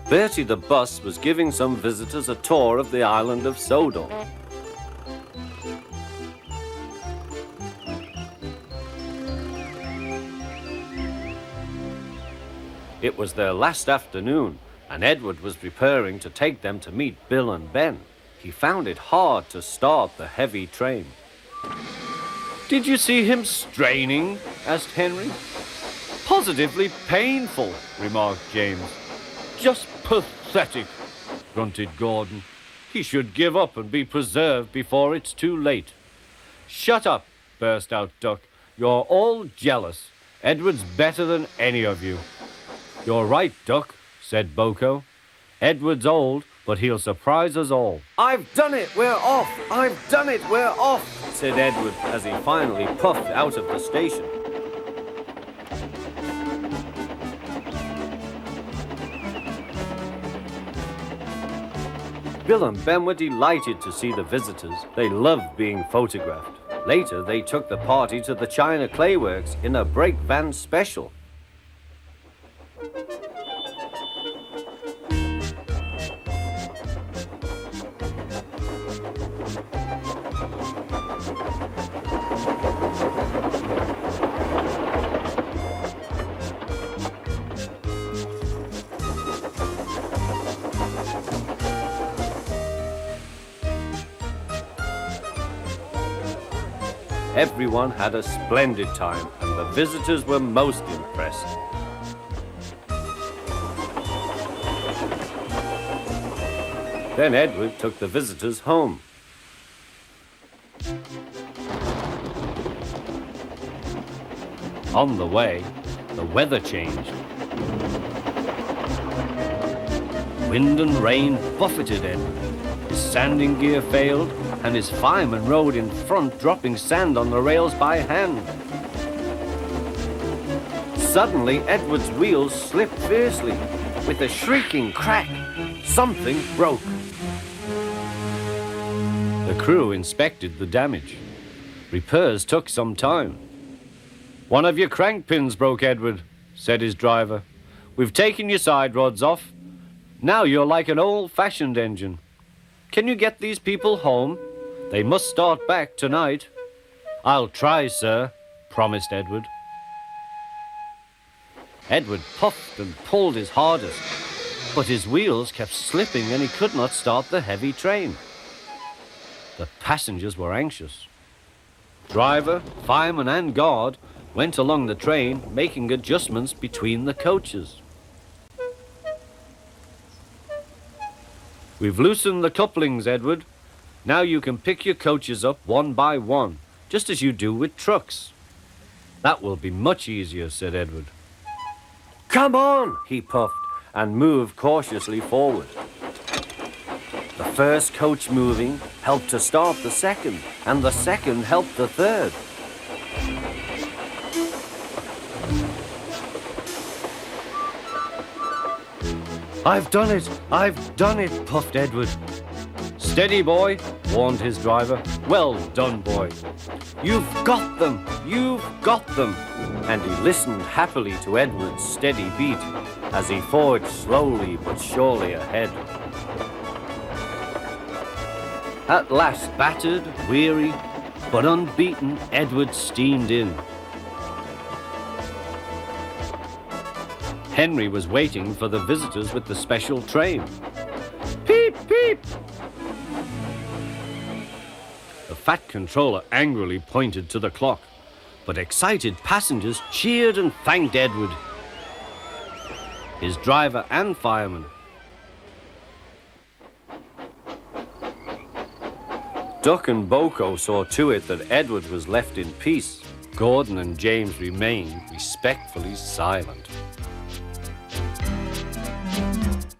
Bertie the bus was giving some visitors a tour of the island of Sodor. It was their last afternoon, and Edward was preparing to take them to meet Bill and Ben. He found it hard to start the heavy train. "Did you see him straining?" asked Henry. "Positively painful," remarked James. "Just pathetic," grunted Gordon. "He should give up and be preserved before it's too late." "Shut up," burst out Duck. "You're all jealous. Edward's better than any of you." "You're right, Duck," said Boko. "Edward's old, but he'll surprise us all." "I've done it, we're off! I've done it, we're off!" said Edward as he finally puffed out of the station. Bill and Ben were delighted to see the visitors. They loved being photographed. Later, they took the party to the China Clay Works in a brake van special. Everyone had a splendid time, and the visitors were most impressed. Then Edward took the visitors home. On the way, the weather changed. Wind and rain buffeted Edward. His sanding gear failed, and his fireman rode in front, dropping sand on the rails by hand. Suddenly, Edward's wheels slipped fiercely. With a shrieking crack, something broke. The crew inspected the damage. Repairs took some time. "One of your crank pins broke, Edward," said his driver. "We've taken your side rods off. Now you're like an old-fashioned engine. Can you get these people home? They must start back tonight." "I'll try, sir," promised Edward. Edward puffed and pulled his hardest, but his wheels kept slipping and he could not start the heavy train. The passengers were anxious. Driver, fireman, and guard went along the train, making adjustments between the coaches. "We've loosened the couplings, Edward. Now you can pick your coaches up one by one, just as you do with trucks." "That will be much easier," said Edward. "Come on," he puffed, and moved cautiously forward. The first coach moving helped to start the second, and the second helped the third. "I've done it! I've done it!" puffed Edward. "Steady, boy," warned his driver. "Well done, boy. You've got them! You've got them!" And he listened happily to Edward's steady beat as he forged slowly but surely ahead. At last, battered, weary, but unbeaten, Edward steamed in. Henry was waiting for the visitors with the special train. "Peep, peep!" The fat controller angrily pointed to the clock, but excited passengers cheered and thanked Edward, his driver and fireman. Duck and Boko saw to it that Edward was left in peace. Gordon and James remained respectfully silent.